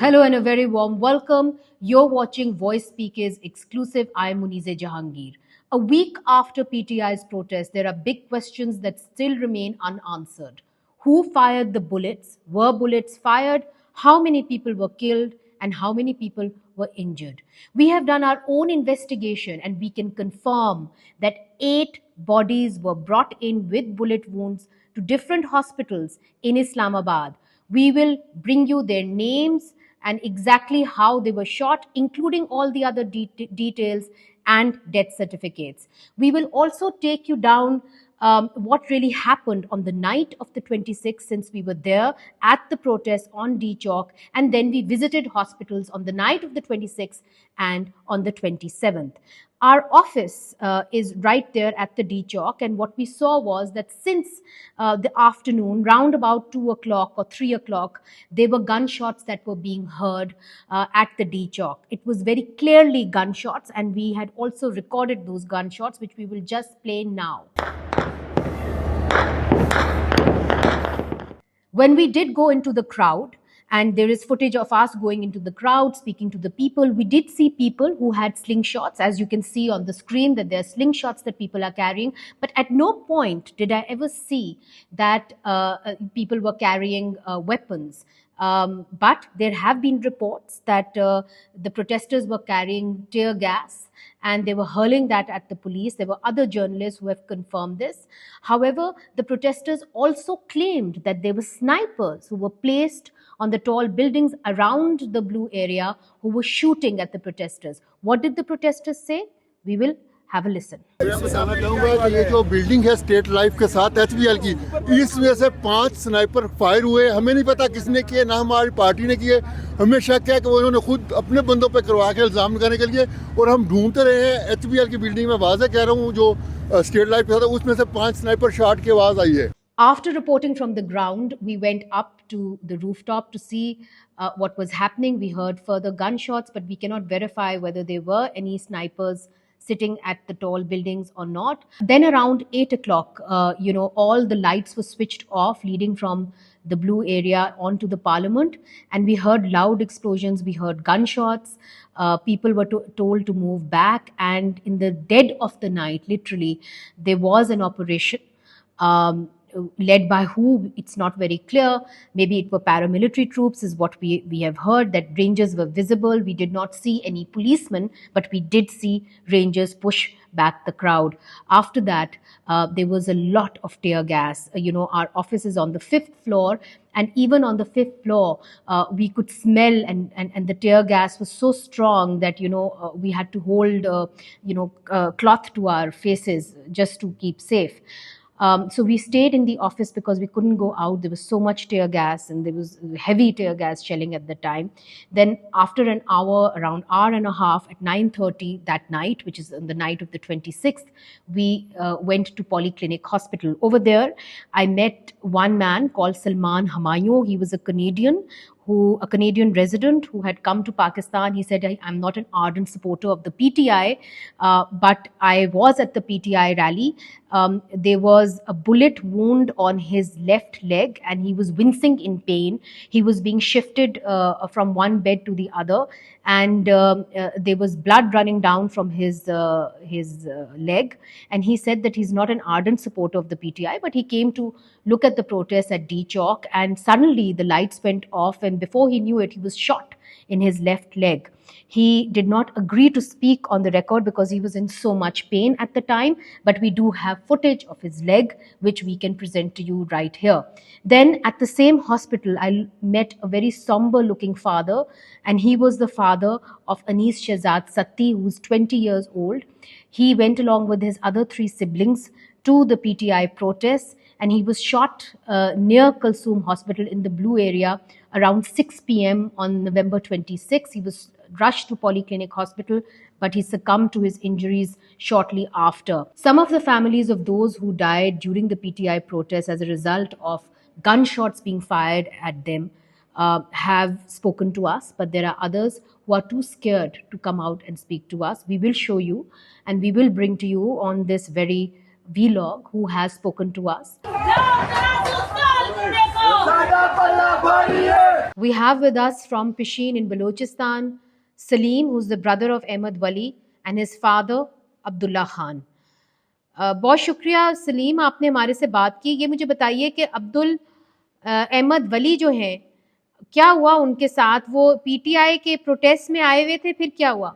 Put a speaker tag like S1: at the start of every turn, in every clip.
S1: Hello and a very warm welcome. You're watching Voice Speakers exclusive. I'm Munize Jahangir. A week after PTI's protest, there are big questions that still remain unanswered. Who fired the bullets? Were bullets fired? How many people were killed? And how many people were injured? We have done our own investigation and we can confirm that 8 bodies were brought in with bullet wounds to different hospitals in Islamabad. We will bring you their names and exactly how they were shot, including all the other details and death certificates. We will also take you down what really happened on the night of the 26th, since we were there at the protest on D Chalk, and then we visited hospitals on the night of the 26th and on the 27th. Our office is right there at the D Chalk, and what we saw was that since the afternoon, round about 2 o'clock or 3 o'clock, there were gunshots that were being heard at the D Chalk. It was very clearly gunshots, and we had also recorded those gunshots, which we will just play now. When we did go into the crowd, and there is footage of us going into the crowd, speaking to the people, we did see people who had slingshots. As you can see on the screen, that there are slingshots that people are carrying. But at no point did I ever see that people were carrying weapons. But there have been reports that the protesters were carrying tear gas and they were hurling that at the police. There were other journalists who have confirmed this. However, the protesters also claimed that there were snipers who were placed on the tall buildings around the blue area who were shooting at the protesters. What did the protesters say? We will have a listen.
S2: मैं बताना चाहूँगा कि ये जो building है state life के साथ HBL की, इस वजह से 5 स्नाइपर फायर हुए। हमें नहीं पता किसने किए, ना हमारी पार्टी ने किए। हमें शक है कि वो उन्होंने खुद अपने बंदों पे करवा के इल्जाम लगाने के लिए, और हम ढूंढते रहे हैं एचबीएल की बिल्डिंग में। वाज़ेह कह रहा हूँ, जो स्टेट लाइफ के साथ उसमें से 5 स्नाइपर शॉट की आवाज़ आई है।
S1: After reporting from the ground, we went up to the rooftop to see what was happening. We heard further gunshots, but we cannot verify whether there were any snipers sitting at the tall buildings or not. Then around 8 o'clock, all the lights were switched off leading from the blue area onto the parliament, and we heard loud explosions, we heard gunshots. People were told to move back, and in the dead of the night, literally, there was an operation. Led by who, it's not very clear. Maybe it were paramilitary troops, is what we have heard, that rangers were visible. We did not see any policemen, but we did see rangers push back the crowd. After that, there was a lot of tear gas. Our office is on the 5th floor, and even on the 5th floor, we could smell, and the tear gas was so strong that, we had to hold, cloth to our faces just to keep safe. So we stayed in the office because we couldn't go out. There was so much tear gas, and there was heavy tear gas shelling at the time. Then after an hour, around hour and a half, at 9:30 that night, which is on the night of the 26th, we went to Polyclinic Hospital. Over there, I met one man called Salman Hamayoun. He was a Canadian resident who had come to Pakistan. He said, I'm not an ardent supporter of the PTI, but I was at the PTI rally. There was a bullet wound on his left leg, and he was wincing in pain. He was being shifted from one bed to the other, and there was blood running down from his leg. And he said that he's not an ardent supporter of the PTI, but he came to look at the protest at D Chalk, and suddenly the lights went off, and before he knew it, he was shot in his left leg. He did not agree to speak on the record because he was in so much pain at the time, but we do have footage of his leg, which we can present to you right here. Then at the same hospital, I met a very somber looking father, and he was the father of Anis Shehzad Satti, who's 20 years old. He went along with his other 3 siblings to the PTI protests, and he was shot near Kulsoom Hospital in the Blue area around 6 p.m. on November 26. He was rushed to Polyclinic Hospital, but he succumbed to his injuries shortly after. Some of the families of those who died during the PTI protests as a result of gunshots being fired at them have spoken to us, but there are others who are too scared to come out and speak to us. We will show you, and we will bring to you on this very vlog who has spoken to us. We have with us from Pishin in Balochistan, Salim, who's the brother of Ahmed Wali, and his father, Abdullah Khan. بہت شکریہ سلیم، آپ نے ہمارے سے بات کی. یہ مجھے بتائیے کہ احمد ولی جو ہیں، کیا ہوا ان کے ساتھ؟ وہ پی ٹی آئی کے پروٹیسٹ میں آئے ہوئے تھے، پھر کیا ہوا؟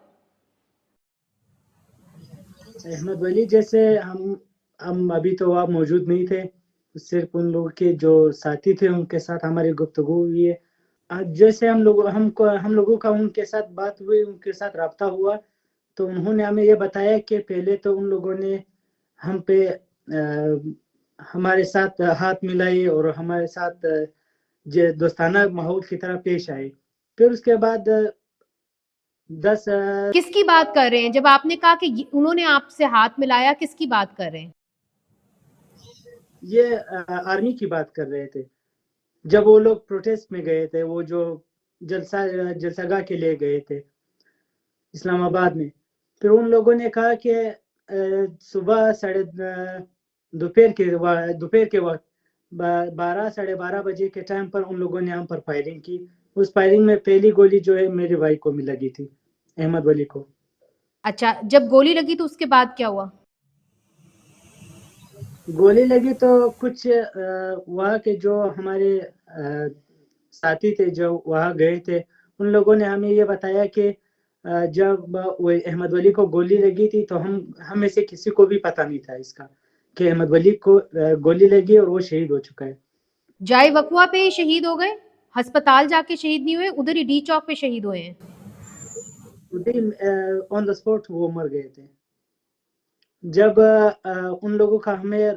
S3: احمد ولی جیسے ہم ابھی تو وہاں موجود نہیں تھے، صرف ان لوگوں کے جو ساتھی تھے ان کے ساتھ ہماری گفتگو ہوئی ہے. جیسے ہم لوگوں کا ان کے ساتھ بات ہوئی، ان کے ساتھ رابطہ ہوا، تو انہوں نے ہمیں یہ بتایا کہ پہلے تو ان لوگوں نے ہم پہ ہمارے ساتھ ہاتھ ملائے اور ہمارے ساتھ دوستانہ ماحول کی طرح پیش آئے. پھر اس کے بعد
S1: کس کی بات کر رہے ہیں؟ جب آپ نے کہا کہ انہوں نے آپ سے ہاتھ ملایا، کس کی بات کر رہے ہیں؟
S3: یہ آرمی کی بات کر رہے تھے. جب وہ لوگ پروٹیسٹ میں گئے تھے، وہ جو جلسہ گاہ کے لیے گئے تھے اسلام آباد میں، پھر ان لوگوں نے کہا کہ صبح دوپہر کے وقت 12 بجے کے ٹائم پر ان لوگوں نے ہم پر فائرنگ کی. اس فائرنگ میں پہلی گولی جو ہے میرے بھائی کو لگی تھی، احمد ولی کو.
S1: اچھا، جب گولی لگی تو اس کے بعد کیا ہوا؟
S3: گولی لگی تو کچھ وہاں کے جو ہمارے ساتھی تھے جو وہاں گئے تھے، ان لوگوں نے ہمیں یہ بتایا کہ جب وہ احمد ولی کو گولی لگی تھی تو ہم میں سے کسی کو بھی پتہ نہیں تھا اس کا کہ احمد ولی کو گولی لگی اور وہ شہید ہو چکا ہے.
S1: جائے وقوع پہ ہی شہید ہو گئے؟ ہسپتال جا کے شہید نہیں ہوئے؟ ادھر ہی ڈی چوک پہ شہید ہوئے ہیں؟
S3: آن دا اسپاٹ وہ مر گئے تھے. جب ان لوگوں کا ہمیں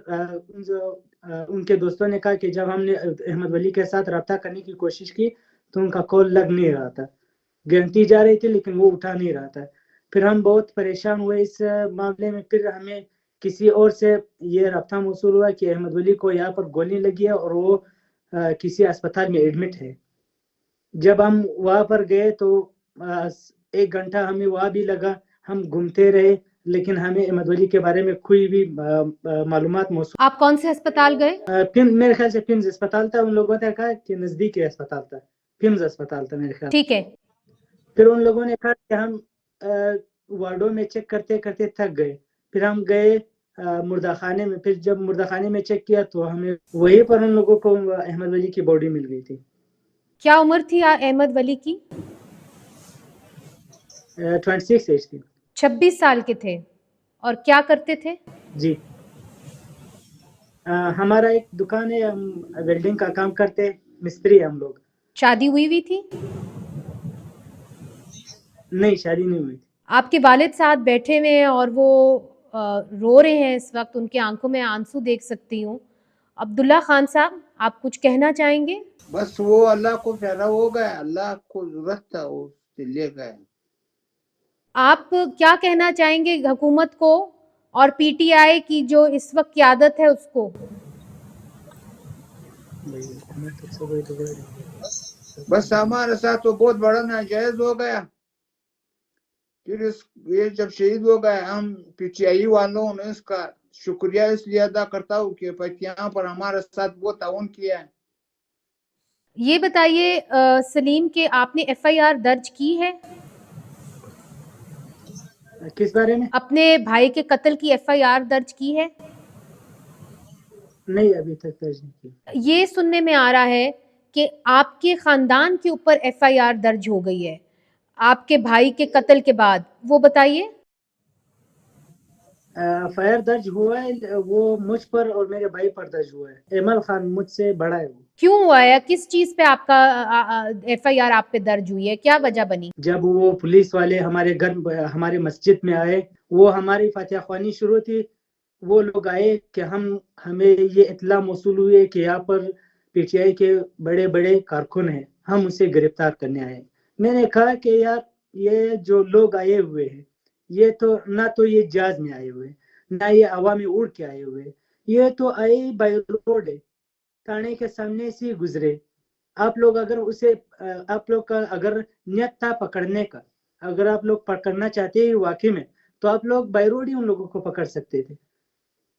S3: ان کے دوستوں نے کہا کہ جب ہم نے احمد ولی کے ساتھ رابطہ کرنے کی کوشش کی تو ان کا کال لگ نہیں رہا تھا، گنتی جا رہی تھی لیکن وہ اٹھا نہیں رہا تھا. پھر ہم بہت پریشان ہوئے اس معاملے میں. پھر ہمیں کسی اور سے یہ رابطہ موصول ہوا کہ احمد ولی کو یہاں پر گولی لگی ہے اور وہ کسی اسپتال میں ایڈمٹ ہے. جب ہم وہاں پر گئے تو 1 گھنٹہ ہمیں وہاں بھی لگا، ہم گھومتے رہے لیکن ہمیں احمد ولی کے بارے میں کوئی بھی معلومات موصول.
S1: آپ کون سے ہسپتال گئے؟
S3: میرے خیال سے پمز اسپتال تھا. ان لوگوں نے کہا کہ نزدیکی اسپتال تھا، پمز اسپتال تھا میرے خیال.
S1: ٹھیک ہے.
S3: پھر ان لوگوں نے کہا کہ ہم وارڈوں میں چیک کرتے کرتے تھک گئے. پھر ہم گئے مردہ خانے میں. پھر جب مردہ خانے میں چیک کیا تو ہمیں وہیں پر ان لوگوں کو احمد ولی کی باڈی مل گئی تھی.
S1: کیا عمر تھی احمد ولی کی؟
S3: 26 ایج تھی.
S1: 26 سال کے تھے. اور کیا کرتے تھے؟
S3: جی ہمارا ایک دکان ہے، ہم ویلڈنگ کا کام کرتے، مستری ہم لوگ.
S1: شادی ہوئی تھی؟
S3: نہیں، شادی نہیں ہوئی تھی.
S1: آپ کے والد ساتھ بیٹھے ہوئے ہیں اور وہ رو رہے ہیں اس وقت، ان کے آنکھوں میں آنسو دیکھ سکتی ہوں. عبداللہ خان صاحب، آپ کچھ کہنا چاہیں گے؟
S4: بس وہ اللہ کو پیارا ہو گیا، اللہ کو ضرورت تھا وہ لے گئے.
S1: آپ کیا کہنا چاہیں گے حکومت کو اور پی ٹی آئی کی جو اس وقت قیادت ہے اس کو؟
S4: بس ہمارے ساتھ تو بہت بڑا ناجائز ہو گیا. پھر یہ جب شہید ہو گئے، ہم پی ٹی آئی والوں نے اس کا شکریہ اس لیے ادا کرتا ہوں کہ یہاں پر ہمارے ساتھ بہت تعاون کیا ہے.
S1: یہ بتائیے سلیم کہ آپ نے ایف آئی آر درج کی ہے؟
S3: کس بارے میں؟
S1: اپنے بھائی کے قتل کی ایف آئی آر درج کی ہے؟
S3: نہیں، ابھی تک درج نہیں کی.
S1: یہ سننے میں آ رہا ہے کہ آپ کے خاندان کے اوپر ایف آئی آر درج ہو گئی ہے آپ کے بھائی کے قتل کے بعد، وہ بتائیے.
S3: فائر درج ہوا ہے، وہ مجھ پر اور میرے بھائی پر درج ہوا ہے. ایمل خان مجھ سے بڑا ہے. وہ
S1: کیوں ہوا ہے؟ کس چیز پہ آپ کا ایف آئی آر آپ پہ درج ہوئی ہے؟ کیا وجہ بنی؟
S3: جب وہ پولیس والے ہمارے گھر ہمارے مسجد میں آئے، وہ ہماری فاتحہ خوانی شروع تھی. وہ لوگ آئے کہ ہمیں یہ اطلاع موصول ہوئی ہے کہ یہاں پر پی ٹی آئی کے بڑے بڑے کارکن ہیں، ہم اسے گرفتار کرنے آئے. میں نے کہا کہ یار یہ جو لوگ آئے ہوئے ہیں، یہ تو نہ تو یہ جہاز میں آئے ہوئے، نہ یہ ہوا میں اڑ کے آئے ہوئے، یہ تو آئے بائی روڈ ہے، تھانے کے سامنے سے گزرے. آپ لوگ کا اگر نیت تھا پکڑنے کا، اگر آپ لوگ پکڑنا چاہتے ہیں واقعی میں، تو آپ لوگ بائی روڈ ہی ان لوگوں کو پکڑ سکتے تھے.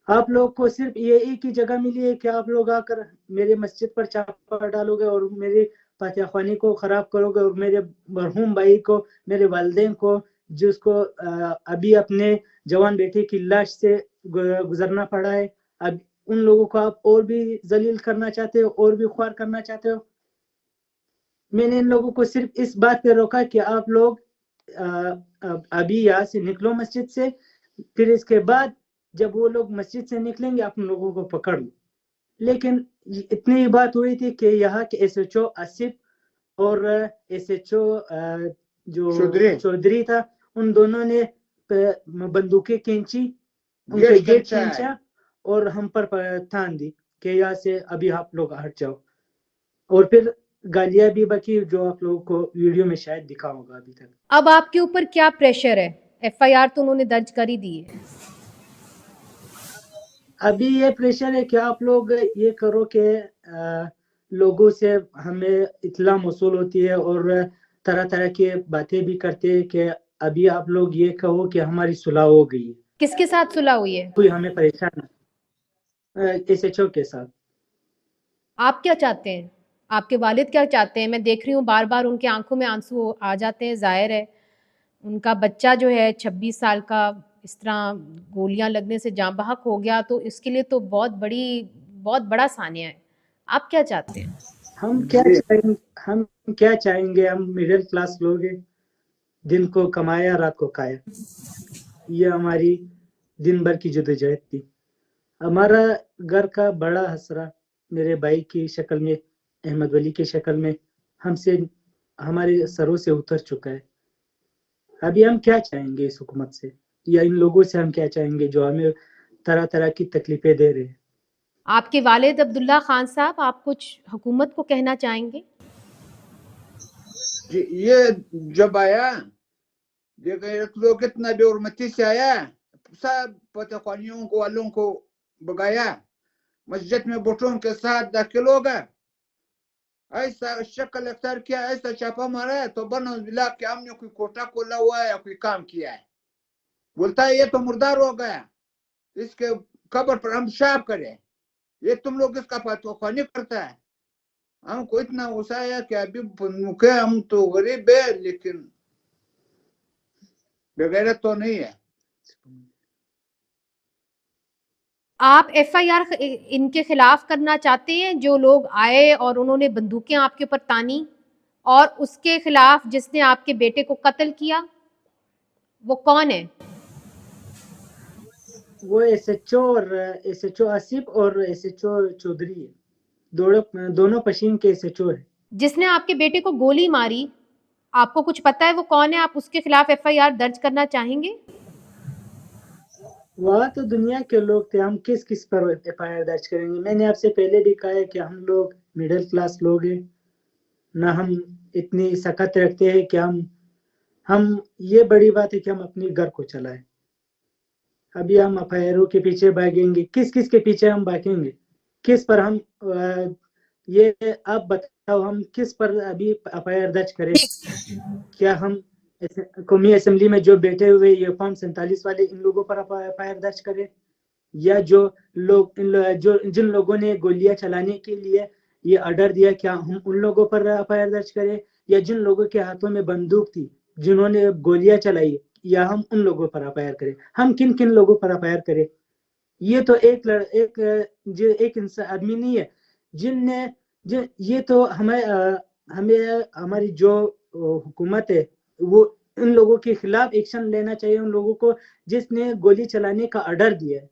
S3: آپ لوگ کو صرف یہ ایک ہی جگہ ملی ہے کہ آپ لوگ آ کر میرے مسجد پر چاپا ڈالو گے اور میرے فاتحہ خوانی کو خراب کرو گے، اور میرے مرحوم بھائی کو، میرے والدین کو، جس کو ابھی اپنے جوان بیٹے کی لاش سے گزرنا پڑا ہے، اب ان لوگوں کو آپ اور بھی ذلیل کرنا چاہتے ہو، اور بھی خوار کرنا چاہتے ہو. میں نے ان لوگوں کو صرف اس بات پہ روکا کہ آپ لوگ ابھی یہاں سے نکلو مسجد سے، پھر اس کے بعد جب وہ لوگ مسجد سے نکلیں گے آپ ان لوگوں کو پکڑ لو. لیکن اتنی ہی بات ہوئی تھی کہ یہاں کے ایس ایچ او آصف اور ایس ایچ او جو چودھری تھا، ان دونوں نے بندوقیں کھینچی، ان کے گیٹ کھینچا اور ہم پر تھان دی کہ یہاں سے ابھی آپ لوگ ہٹ جاؤ. اور پھر گالیاں بھی بکی جو آپ لوگوں کو ویڈیو میں شاید دکھا ہوگا ابھی تک.
S1: اب آپ کے اوپر کیا پریشر ہے؟ ایف آئی آر تو انہوں نے درج کر ہی دی ہے.
S3: ابھی یہ پریشر ہے کہ آپ لوگ یہ کرو کہ لوگوں سے ہمیں اطلاع موصول ہوتی ہے اور طرح طرح کی باتیں بھی کرتے ہیں کہ ابھی آپ لوگ یہ کہو کہ ہماری صلح ہو گئی ہے.
S1: کس کے ساتھ صلح ہوئی ہے؟
S3: کوئی ہمیں پریشان ایس ایچ او کے ساتھ.
S1: آپ کیا چاہتے ہیں؟ آپ کے والد کیا چاہتے ہیں؟ میں دیکھ رہی ہوں بار بار ان کے آنکھوں میں آنسو آ جاتے ہیں. ظاہر ہے ان کا بچہ جو ہے 26 سال کا اس طرح گولیاں لگنے سے جاں بحق ہو گیا، تو اس کے لیے تو بہت بڑا سانیہ ہے. آپ کیا چاہتے ہیں؟
S3: ہم کیا چاہیں گے؟ ہم مڈل کلاس لوگ ہیں، دن کو کمایا رات کو کھایا، یہ ہماری دن بھر کی جدوجہد تھی. ہمارا گھر کا بڑا حسرہ میرے بھائی کی شکل میں، احمد ولی کی شکل میں ہمارے سروں سے اتر چکا ہے. ابھی ہم کیا چاہیں گے اس حکومت سے، یا ان لوگوں سے ہم کیا چاہیں گے جو ہمیں طرح طرح کی تکلیفیں دے رہے ہیں؟
S1: آپ کے والد عبداللہ خان صاحب، آپ کچھ حکومت کو کہنا چاہیں گے؟
S4: جی یہ جب آیا دیکھ لو کتنا بے حرمتی سے آیا، سب پتخوانیوں کو والوں کو بگایا، مسجد میں بٹوں کے ساتھ داخل ہوگا، ایسا شکل اختیار کیا، ایسا چھاپا مارا ہے تو بنو بلا کہ ہم نے کوئی کوٹا کھولا ہوا ہے یا کوئی کام کیا ہے. بولتا ہے یہ تو مردار ہو گیا، اس کے قبر پر ہم پیشاب کریں، یہ تم لوگ اس کا پتخوانی کرتا ہے. ہم کو اتنا غصہ ہے کہ ابھی ہم تو غریب ہے لیکن بغیرت تو نہیں ہے.
S1: آپ ایف آئی آر ان کے خلاف کرنا چاہتے ہیں جو لوگ آئے اور انہوں نے بندوقیں آپ کے اوپر تانی، اور اس کے خلاف جس نے آپ کے بیٹے کو قتل کیا وہ کون ہے؟
S3: وہ ایس ایچ او آصف اور ایس ایچ او چودھری ہے، دونوں پشین کے ایس ایچ او ہے.
S1: جس نے آپ کے بیٹے کو گولی ماری، آپ کو کچھ پتا ہے وہ کون ہے؟ آپ اس کے خلاف ایف آئی آر درج کرنا چاہیں گے؟
S3: وہاں تو دنیا کے لوگ تھے، ہم کس پر ایف آئی آر درج کریں گے؟ میں نے آپ سے پہلے بھی کہا ہے کہ ہم لوگ مڈل کلاس لوگ ہیں، نہ ہم اتنی سخت رکھتے ہیں کہ ہم یہ بڑی بات ہے کہ ہم اپنے گھر کو چلائیں. ابھی ہم ایف آئی آروں کے پیچھے بھاگیں گے؟ کس کے پیچھے ہم بھاگیں گے؟ کس پر ہم یہ آپ بتاؤ، ہم کس پر ابھی ایف آئی آر درج کریں؟ کیا ہم قومی اسمبلی میں جو بیٹھے ہوئے یہ فارم 47 والے ان لوگوں پر ایف آئی آر درج کریں، یا جو لوگ جن لوگوں نے گولیاں چلانے کے لیے یہ آرڈر دیا کیا ہم ان لوگوں پر ایف آئی آر درج کریں، یا جن لوگوں کے ہاتھوں میں بندوق تھی جنہوں نے گولیاں چلائی یا ہم ان لوگوں پر ایف آئی آر کریں؟ ہم کن لوگوں پر ایف آئی آر کریں؟ یہ تو ایک آدمی نہیں ہے جن نے یہ تو ہمیں ہماری جو حکومت ہے وہ ان لوگوں کے خلاف ایکشن لینا چاہیے، ان لوگوں کو جس نے گولی چلانے کا آرڈر دیا ہے.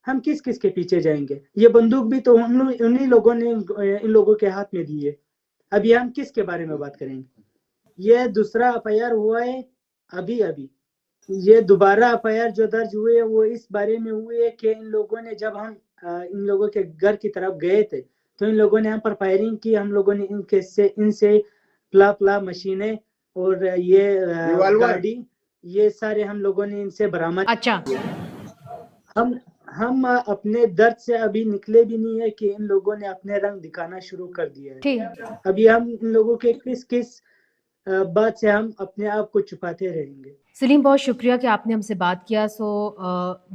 S3: ہم کس کے پیچھے جائیں گے؟ یہ بندوق بھی تو انہی لوگوں نے ان لوگوں کے ہاتھ میں دی ہے. ابھی ہم کس کے بارے میں بات کریں گے؟ یہ دوسرا ایف آئی آر ہوا ہے ابھی یہ دوبارہ ایف آئی آر جو درج ہوئے وہ اس بارے میں ہوئے کہ ان لوگوں نے جب ہم ان لوگوں کے گھر کی طرف گئے تھے تو ان لوگوں نے ہم پر فائرنگ کی. ہم لوگوں نے ان سے پلا مشینیں اور یہ گاڑی یہ سارے ہم لوگوں نے ان سے برآمد.
S1: اچھا،
S3: ہم اپنے درد سے ابھی نکلے بھی نہیں ہے کہ ان لوگوں نے اپنے رنگ دکھانا شروع کر دیا ہے.
S1: ٹھیک.
S3: ابھی ہم ان لوگوں کے کس بات سے ہم اپنے آپ کو چھپاتے رہیں گے.
S1: سلیم بہت شکریہ کہ آپ نے ہم سے بات کیا. So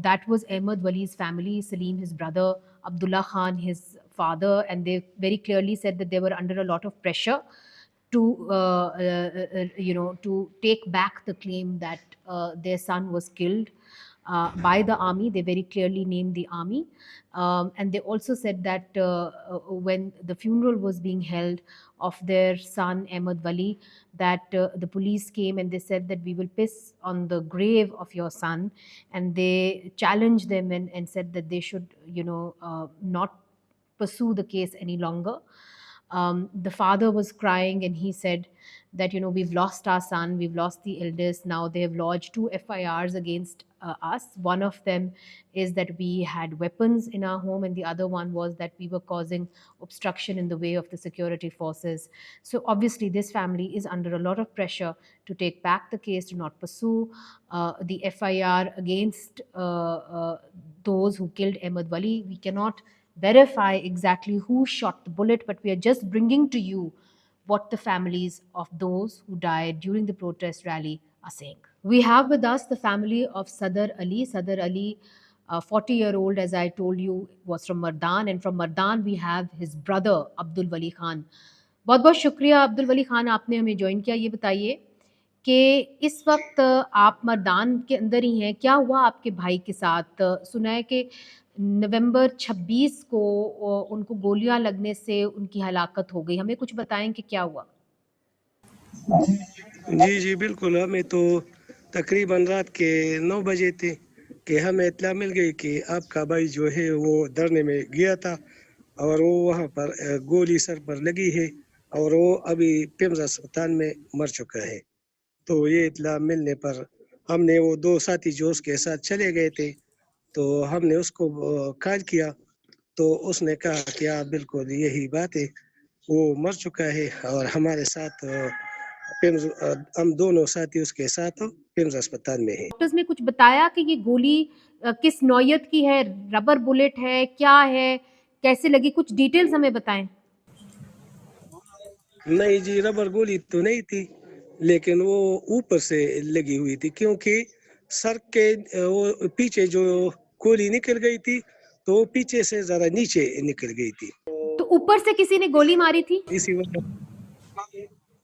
S1: that was Ahmed Wali's family, Salim his brother, Abdullah Khan his father, and they very clearly said that they were under a lot of pressure. to to take back the claim that their son was killed by the army. They very clearly named the army, and they also said that when the funeral was being held of their son Ahmed Wali, that the police came and they said that we will piss on the grave of your son, and they challenged them and said that they should not pursue the case any longer. The father was crying and he said that, we've lost our son, we've lost the eldest. Now they have lodged 2 FIRs against us. One of them is that we had weapons in our home, and the other one was that we were causing obstruction in the way of the security forces. So obviously, this family is under a lot of pressure to take back the case, to not pursue the FIR against those who killed Ahmed Wali. We cannot verify exactly who shot the bullet, but we are just bringing to you what the families of those who died during the protest rally are saying. We have with us the family of Sadr Ali. Sadr Ali, 40-year-old, as I told you, was from Mardan, and from Mardan we have his brother Abdul Wali Khan. बहुत बहुत शुक्रिया अब्दुल वली खान, आपने हमें join किया. ये बताइए कि इस वक्त आप मर्दान के अंदर ही हैं, क्या हुआ आपके भाई के साथ? सुना है कि नवंबर 26 को उनको गोलियां लगने से उनकी हलाकत हो गई. हमें कुछ बताएं कि क्या हुआ.
S5: जी जी बिल्कुल, हमें तो तकरीबन रात के 9 बजे थे कि हमें इत्तला मिल गई कि आपका भाई जो है वो धरने में गया था और वो वहाँ पर गोली सर पर लगी है और वो अभी पिम्स अस्पताल में मर चुका है. तो ये इत्तला मिलने पर हमने वो 2 साथी जो उसके साथ चले गए थे, तो हमने उसको कॉल किया, तो उसने कहा कि हाँ बिल्कुल यही बात है, वो मर चुका है और हमारे साथ हम दोनों साथी उसके साथ पिम्स अस्पताल में हैं.
S1: डॉक्टर्स ने कुछ बताया कि ये गोली किस नौयत की है, रबर बुलेट है, क्या है, कैसे लगी? कुछ डिटेल्स हमें बताएं.
S5: नहीं जी, रबर गोली तो नहीं थी, लेकिन वो ऊपर से लगी हुई थी, क्योंकि सर के वो पीछे जो गोली निकल गई थी, तो वो पीछे से जरा नीचे निकल गई थी.
S1: तो ऊपर से किसी ने गोली मारी थी?
S5: इसी वजह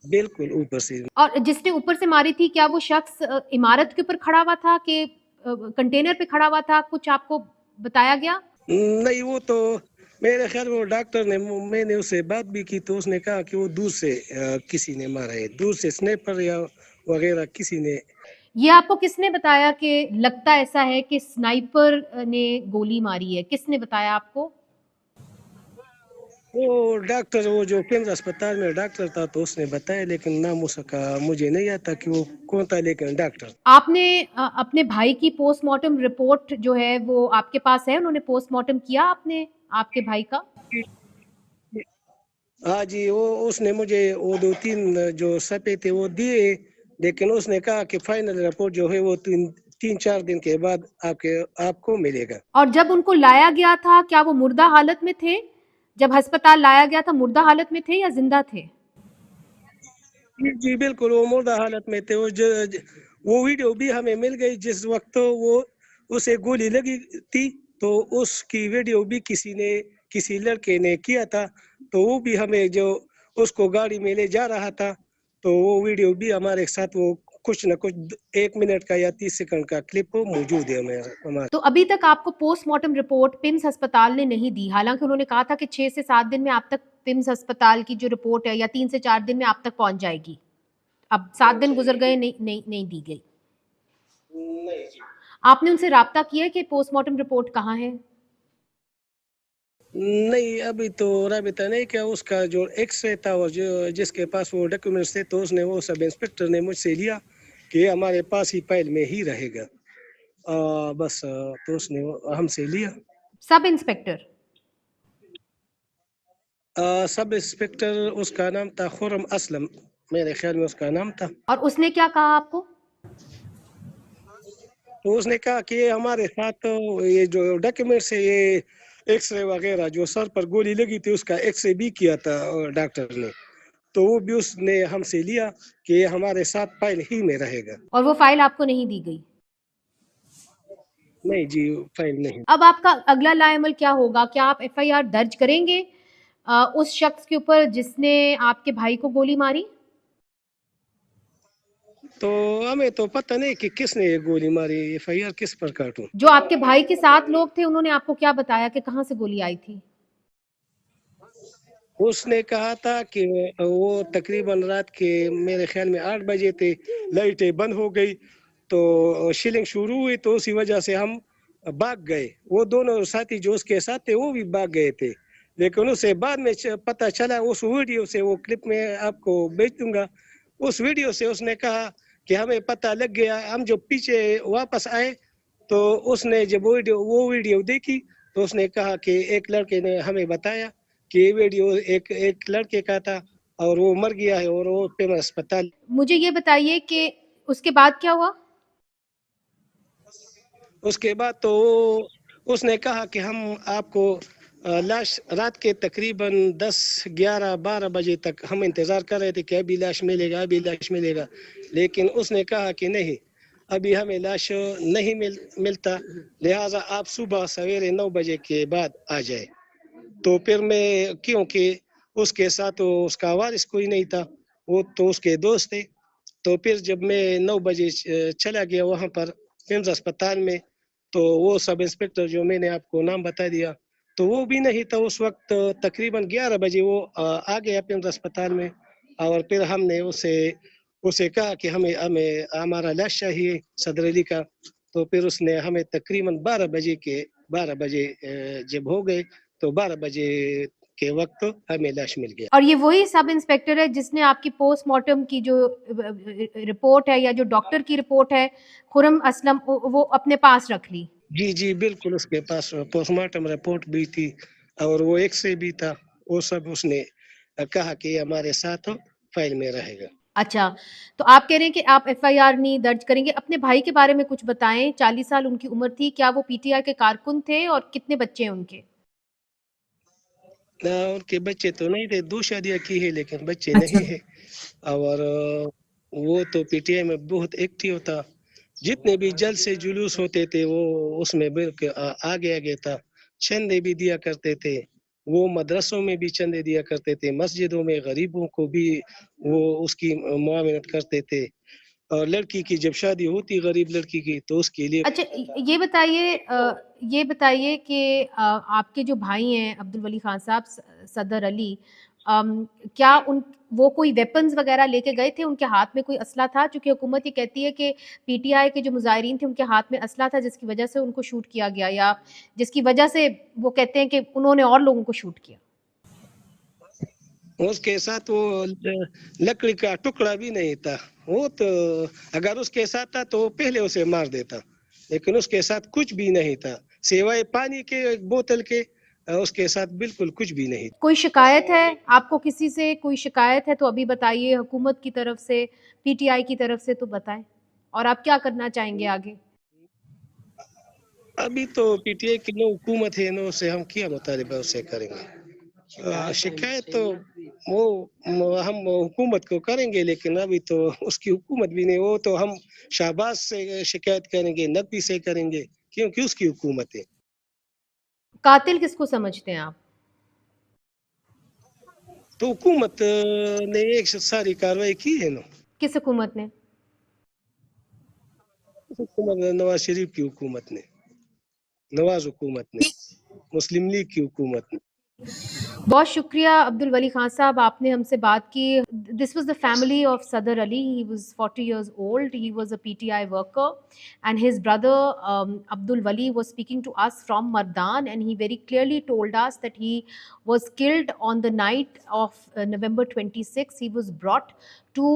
S5: बिल्कुल ऊपर से.
S1: और जिसने ऊपर से मारी थी, क्या वो शख्स इमारत के ऊपर खड़ा हुआ था कि कंटेनर पे खड़ा हुआ था? कुछ आपको बताया गया?
S5: नहीं, वो तो मेरे ख्याल में वो डॉक्टर ने, मैंने उससे बात भी की तो उसने कहा कि वो दूर से किसी ने मारा है, दूर से स्नाइपर या वगैरह किसी ने.
S1: ये आपको किसने बताया कि लगता ऐसा है कि स्नाइपर ने गोली मारी है? किसने बताया आपको?
S5: वो डॉक्टर, वो जो पिम्स अस्पताल में डॉक्टर था, तो उसने बताया, लेकिन नाम उसका मुझे नहीं आता कि वो कौन था, लेकिन डॉक्टर.
S1: आपने अपने भाई की पोस्टमार्टम रिपोर्ट जो है वो आपके पास है? उन्होंने पोस्टमार्टम किया आपने आपके भाई का?
S5: हाँ जी, वो उसने मुझे वो 2-3 जो सपे थे वो दिए, लेकिन उसने कहा कि फाइनल रिपोर्ट जो है वो 3-4 दिन के बाद आपको मिलेगा.
S1: और जब उनको लाया गया था, क्या वो मुर्दा हालत में थे? जब अस्पताल लाया गया था, मुर्दा हालत में थे या जिंदा थे?
S5: जी बिल्कुल, वो मुर्दा हालत में थे. वो वीडियो भी हमें मिल गई जिस वक्त वो उसे गोली लगी थी, तो उसकी वीडियो भी किसी लड़के ने किया था, तो वो भी हमें, जो उसको गाड़ी में ले जा रहा था, तो वो वीडियो भी हमारे साथ, वो कुछ न कुछ 1 मिनट का या 30 सेकंड का क्लिप मौजूद है हमारे.
S1: तो अभी तक आपको पोस्टमार्टम रिपोर्ट पिम्स अस्पताल ने नहीं दी, हालांकि उन्होंने कहा था कि 6 से 7 दिन में आप तक पिम्स अस्पताल की जो रिपोर्ट है, या 3 से 4 दिन में आप तक पहुंच जाएगी. अब 7 दिन गुजर गए, नहीं दी गई.
S5: नहीं जी,
S1: आपने उनसे राब्ता किया कि पोस्टमार्टम रिपोर्ट कहाँ है?
S5: नहीं, अभी तो राबिता नहीं किया. उसका जो एक्सरे था और जो जिसके पास वो डॉक्यूमेंट्स थे, तो उसने, वो सब इंस्पेक्टर ने मुझसे लिया कि हमारे पास ही फाइल में ही रहेगा. बस, तो उसने हमसे लिया.
S1: Sub inspector?
S5: सब इंस्पेक्टर, उसका नाम था खुरम असलम, मेरे ख्याल में उसका नाम था.
S1: और उसने क्या कहा आपको?
S5: तो उसने कहा कि ये हमारे साथ, ये जो डॉक्यूमेंट्स है, ये एक्सरे वगैरह, जो सर पर गोली लगी थी उसका एक्सरे भी किया था डॉक्टर ने, तो वो भी उसने हमसे लिया कि ये हमारे साथ फाइल ही में रहेगा.
S1: और वो फाइल आपको नहीं दी गई?
S5: नहीं जी, फाइल नहीं.
S1: अब आपका अगला लाएमल क्या होगा? क्या आप FIR दर्ज करेंगे उस शख्स के ऊपर जिसने आपके भाई को गोली मारी?
S5: तो हमें तो पता नहीं कि किसने ये गोली मारी, एफआईआर किस पर काटूं।
S1: जो आपके भाई के साथ लोग थे उन्होंने आपको क्या बताया कि कहाँ से गोली आई थी?
S5: उसने कहा था कि वो तकरीबन रात के मेरे ख्याल में 8 बजे थे, लाइटें बंद हो गई तो शिलिंग शुरू हुई, तो उसी वजह से हम भाग गए। वो दोनों साथी जो उसके साथ थे वो भी भाग गए थे, लेकिन उसे बाद में पता चला, उस वीडियो से, वो क्लिप में आपको भेज दूंगा, उस वीडियो से उसने कहा कि हमें पता लग गया। हम जो पीछे वापस आए तो उसने जब वो वीडियो देखी तो उसने कहा कि एक लड़के ने हमें बताया कि ये वीडियो एक लड़के का था और वो मर गया है और वो फिर अस्पताल।
S1: मुझे ये बताइए कि उसके बाद क्या हुआ?
S5: उसके बाद तो उसने कहा कि हम आपको लाश, रात के तकरीबन 10, 11, 12 बजे तक हम इंतज़ार कर रहे थे कि अभी लाश मिलेगा, अभी लाश मिलेगा, लेकिन उसने कहा कि नहीं, अभी हमें लाश नहीं मिलता, लिहाजा आप सुबह सवेरे 9 बजे के बाद आ जाए। तो फिर मैं, क्योंकि उसके साथ तो उसका वारिस कोई नहीं था, वो तो उसके दोस्त थे, तो फिर जब मैं 9 बजे चला गया वहाँ पर पिम्स अस्पताल में, तो वो सब इंस्पेक्टर जो मैंने आपको नाम बता दिया, तो वो भी नहीं था उस वक्त। तकरीबन 11 बजे वो आ गया पिम्स अस्पताल में, और फिर हमने उसे उसे कहा कि हमें हमें हमारा लाश चाहिए सदर अली का। तो फिर उसने हमें तकरीबन 12 बजे जब हो गए तो 12 बजे के वक्त हमें लाश मिल गया।
S1: और ये वही सब इंस्पेक्टर है जिसने आपकी पोस्टमार्टम की जो रिपोर्ट है या जो डॉक्टर की रिपोर्ट है खुरम असलम वो अपने पास रख ली?
S5: जी जी बिल्कुल, उसके पास पोस्टमार्टम रिपोर्ट भी थी और वो एक्सरे भी था, वो सब उसने कहा कि हमारे साथ फाइल में रहेगा।
S1: अच्छा, तो आप कह रहे हैं कि आप एफआईआर नहीं दर्ज करेंगे। अपने भाई के बारे में कुछ बताएं। 40 साल उनकी उम्र थी। क्या वो पीटीआई के कारकुन थे और कितने बच्चे हैं उनके?
S5: ना, उनके बच्चे तो नहीं थे, 2 शादियां की है लेकिन बच्चे
S1: अच्छा।
S5: नहीं है। और वो तो पीटीआई में बहुत एक्टिव था, जितने भी जलसे जुलूस होते थे वो उसमें बिल्कुल आगे आगे था। चंदे भी दिया करते थे, वो मदरसों में भी चंदे दिया करते थे, मस्जिदों में गरीबों को भी वो उसकी मुआवनत करते थे, और लड़की की जब शादी होती गरीब लड़की की तो उसके लिए।
S1: अच्छा, ये बताइए कि आपके जो भाई हैं अब्दुल वली खान साहब, सदर अली, क्या उन वो कोई वेपन्स वगैरह लेके गए थे? उनके हाथ में कोई असला था? चूंकि हुकूमत ये कहती है कि पीटीआई के जो मुजाहिरीन थे उनके हाथ में असला था जिसकी वजह से उनको शूट किया गया, या जिसकी वजह से वो कहते हैं कि उन्होंने और लोगों को शूट किया।
S5: उसके साथ वो लकड़ी का टुकड़ा भी नहीं था, वो तो अगर उसके साथ था तो पहले उसे मार देता, लेकिन उसके साथ कुछ भी नहीं था सिवाय पानी के एक बोतल के, उसके साथ बिल्कुल कुछ भी नहीं।
S1: कोई शिकायत है आपको किसी से? कोई शिकायत है तो अभी बताइए, हुकूमत की तरफ से, पीटीआई की तरफ से तो बताएं। और आप क्या करना चाहेंगे आगे?
S5: अभी तो पीटीआई की नो हुकूमत है, नो से हम क्या मुतालिबा उससे करेंगे। शिकायत तो हम हुकूमत को करेंगे, लेकिन अभी तो उसकी हुकूमत भी नहीं, वो तो हम शहबाज से शिकायत करेंगे, नकवी से करेंगे, क्योंकि उसकी हुकूमत है।
S1: कातिल किसको समझते हैं आप?
S5: तो हुकूमत ने एक सारी कार्रवाई की है ना,
S1: किस हुकूमत ने?
S5: हुकूमत नवाज शरीफ की हुकूमत ने, नवाज हुकूमत ने, मुस्लिम लीग की हुकूमत ने।
S1: बहुत शुक्रिया अब्दुल वली खान साहब, आपने हमसे बात की। This was the family of Sadar Ali. He was 40 years old. He was a PTI worker, and his brother Abdul Wali was speaking to us from Mardan, and he very clearly told us that he was killed on the night of November 26. He was brought to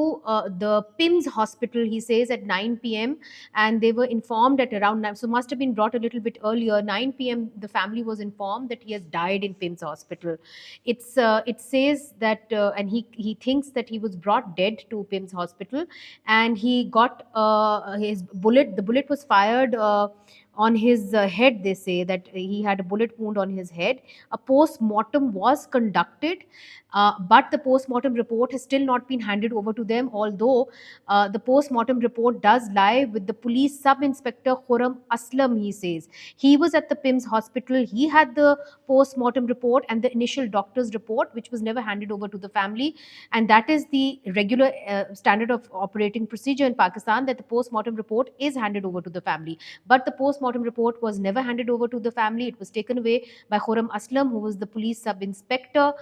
S1: the PIMS hospital, he says, at 9 p.m. and they were informed at around 9, so must have been brought a little bit earlier. 9 p.m. the family was informed that he has died in PIMS hospital. It says that and he thinks that he was brought dead to PIMS hospital, and he got his bullet. The bullet was fired on his head. They say that he had a bullet wound on his head. A post-mortem was conducted, but the post-mortem report has still not been handed over to them, although the post-mortem report does lie with the police sub-inspector Khurram Aslam. He says he was at the PIMS hospital, he had the post-mortem report and the initial doctor's report, which was never handed over to the family. And that is the regular standard of operating procedure in Pakistan, that the post-mortem report is handed over to the family. But the post-mortem report was never handed over to the family. It was taken away by Khurram Aslam, who was the police sub-inspector.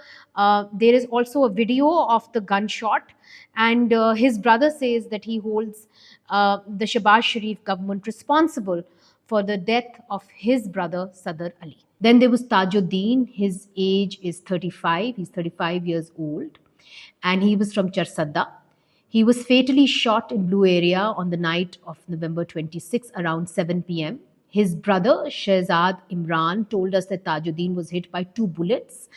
S1: There is also a video of the gunshot, and his brother says that he holds the Shahbaz Sharif government responsible for the death of his brother Sadr Ali. Then there was Tajuddin. His age is 35. He's 35 years old, and he was from Charsadda. He was fatally shot in Blue Area on the night of November 26 around 7 p.m. His brother Shehzad Imran told us that Tajuddin was hit by 2 bullets,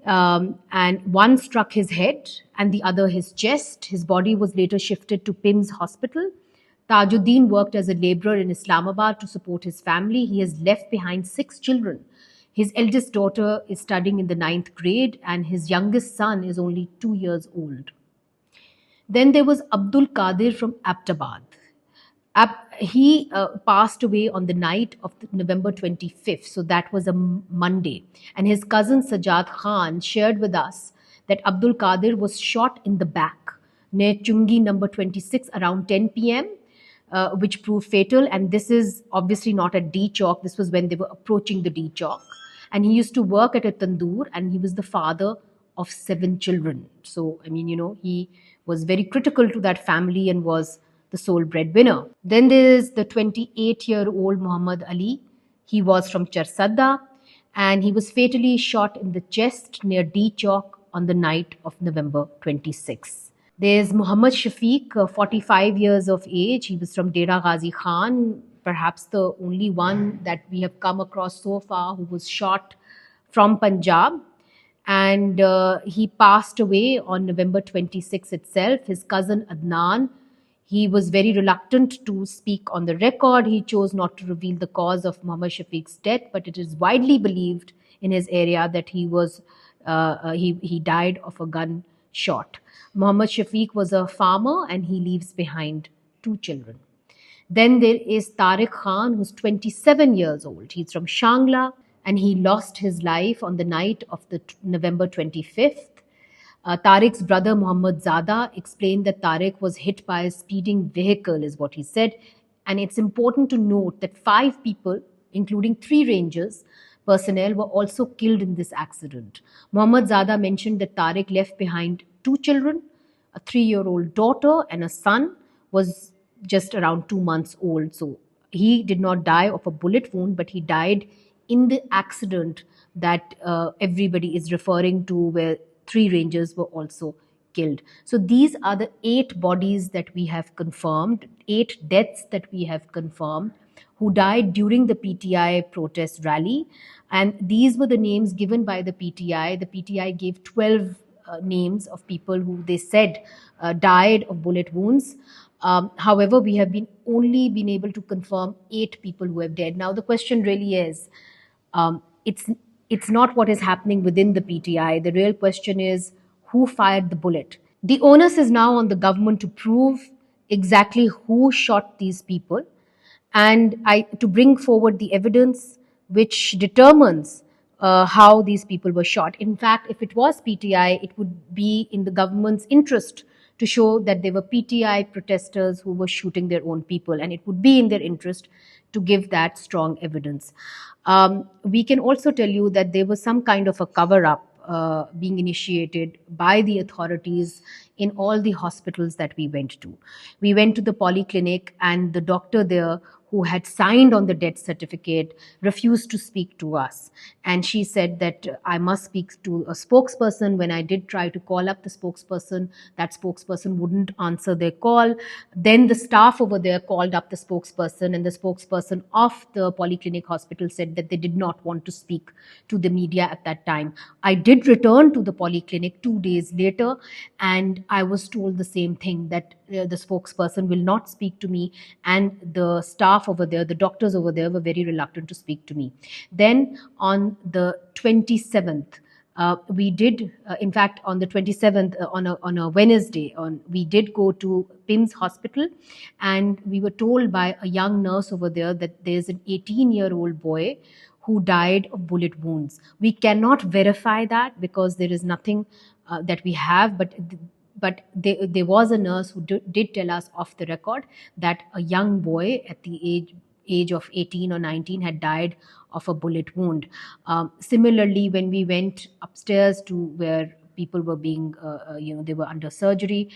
S1: and one struck his head and the other his chest. His body was later shifted to PIMS hospital. Tajuddin worked as a laborer in Islamabad to support his family. He has left behind 6 children. His eldest daughter is studying in the 9th grade, and his youngest son is only 2 years old. Then there was Abdul Qadir from Abtabad. He passed away on the night of November 25th, so that was a Monday. And his cousin Sajjad Khan shared with us that Abdul Qadir was shot in the back near Chungi number 26 around 10 p.m., which proved fatal. And this is obviously not at D Chowk. This was when they were approaching the D Chowk. And he used to work at a tandoor, and he was the father of 7 children. So, I mean, he was very critical to that family and was the sole breadwinner. Then there is the 28-year-old Muhammad Ali. He was from Charsadda, and he was fatally shot in the chest near D Chowk on the night of November 26. There's Muhammad Shafiq, 45 years of age. He was from Dera Ghazi Khan, perhaps the only one that we have come across so far who was shot from Punjab. And he passed away on November 26 itself. His cousin Adnan, he was very reluctant to speak on the record. He chose not to reveal the cause of Muhammad Shafiq's death, but it is widely believed in his area that he died of a gunshot. Muhammad Shafiq was a farmer, and he leaves behind 2 children. Then there is Tariq Khan, who's 27 years old. He's from Shangla, and he lost his life on the night of the November 25th. Tariq's brother Muhammad Zada explained that Tariq was hit by a speeding vehicle, is what he said. And it's important to note that 5 people, including 3 rangers personnel, were also killed in this accident. Muhammad Zada mentioned that Tariq left behind 2 children, a 3-year-old daughter, and a son was just around 2 months old. So he did not die of a bullet wound, but he died in the accident that everybody is referring to, where 3 rangers were also killed. So these are the 8 bodies that we have confirmed, 8 deaths that we have confirmed, who died during the PTI protest rally. And these were the names given by the PTI. The PTI gave 12 names of people who they said died of bullet wounds. However, we have only been able to confirm 8 people who have died. Now the question really is, it's not what is happening within the PTI. The real question is, who fired the bullet? The onus is now on the government to prove exactly who shot these people, and to bring forward the evidence which determines how these people were shot. In fact, if it was PTI, it would be in the government's interest to show that they were PTI protesters who were shooting their own people, and it would be in their interest to give that strong evidence. We can also tell you that there was some kind of a cover-up being initiated by the authorities in all the hospitals that we went to. We went to the polyclinic, and the doctor there, who had signed on the death certificate, refused to speak to us. And she said that I must speak to a spokesperson. When I did try to call up the spokesperson, that spokesperson wouldn't answer their call. Then the staff over there called up the spokesperson, and the spokesperson of the polyclinic hospital said that they did not want to speak to the media at that time. I did return to the polyclinic 2 days later, and I was told the same thing, that the spokesperson will not speak to me, and the staff staff over there, the doctors over there, were very reluctant to speak to me. Then on the 27th, we did, in fact, on the 27th, on a Wednesday, we did go to PIMS Hospital, and we were told by a young nurse over there that there's an 18-year-old boy who died of bullet wounds. We cannot verify that because there is nothing that we have, but there was a nurse who did tell us off the record that a young boy at the age of 18 or 19 had died of a bullet wound. Similarly, when we went upstairs to where people were being, they were under surgery,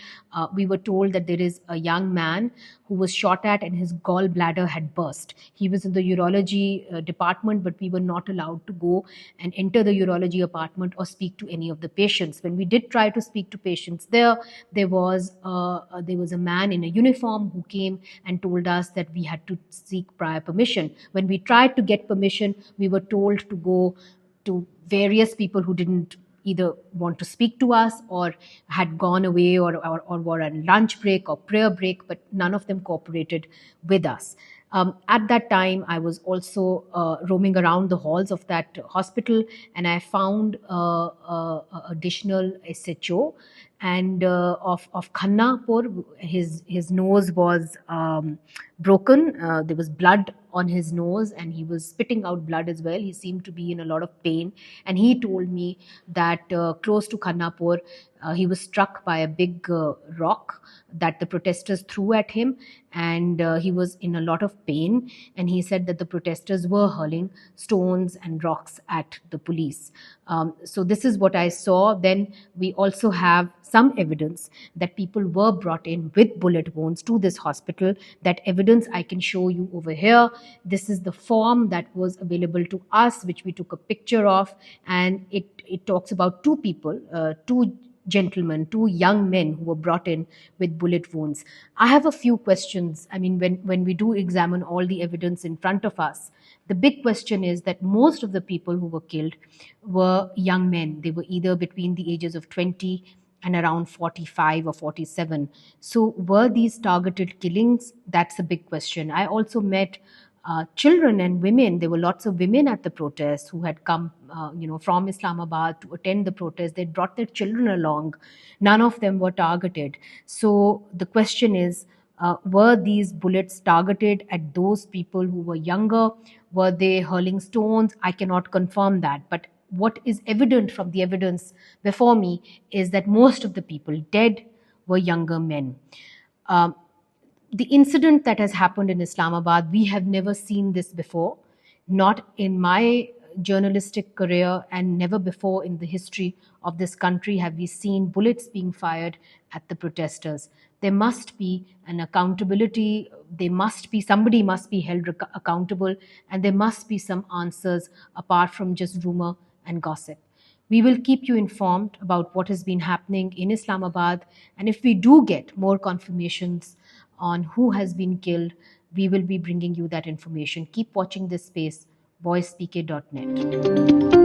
S1: we were told that there is a young man who was shot at and his gallbladder had burst. He was in the urology department, but we were not allowed to go and enter the urology apartment or speak to any of the patients. When we did try to speak to patients there was a man in a uniform who came and told us that we had to seek prior permission. When we tried to get permission, we were told to go to various people who didn't either want to speak to us or had gone away or were on lunch break or prayer break, but none of them cooperated with us. At that time, I was also roaming around the halls of that hospital, and I found additional SHO and of Khannapur. His nose was broken. There was blood on his nose, and he was spitting out blood as well. He seemed to be in a lot of pain, and he told me that close to Khannapur, he was struck by a big rock that the protesters threw at him, and he was in a lot of pain. And he said that the protesters were hurling stones and rocks at the police. So this is what I saw. Then we also have some evidence that people were brought in with bullet wounds to this hospital. That evidence I can show you over here. This is the form that was available to us, which we took a picture of, and it talks about two people, two gentlemen, two young men who were brought in with bullet wounds. I have a few questions. I mean, when we do examine all the evidence in front of us, the big question is that most of the people who were killed were young men. They were either between the ages of 20 and around 45 or 47. So were these targeted killings? That's a big question. I also met children and women. There were lots of women at the protest who had come, from Islamabad to attend the protest. They brought their children along. None of them were targeted. So the question is, were these bullets targeted at those people who were younger? Were they hurling stones? I cannot confirm that. But what is evident from the evidence before me is that most of the people dead were younger men. The incident that has happened in Islamabad, we have never seen this before, not in my journalistic career, and never before in the history of this country have we seen bullets being fired at the protesters. There must be an accountability, somebody must be held accountable, and there must be some answers apart from just rumor and gossip. We will keep you informed about what has been happening in Islamabad, and if we do get more confirmations on who has been killed, we will be bringing you that information. Keep watching this space, voicepkdotnet.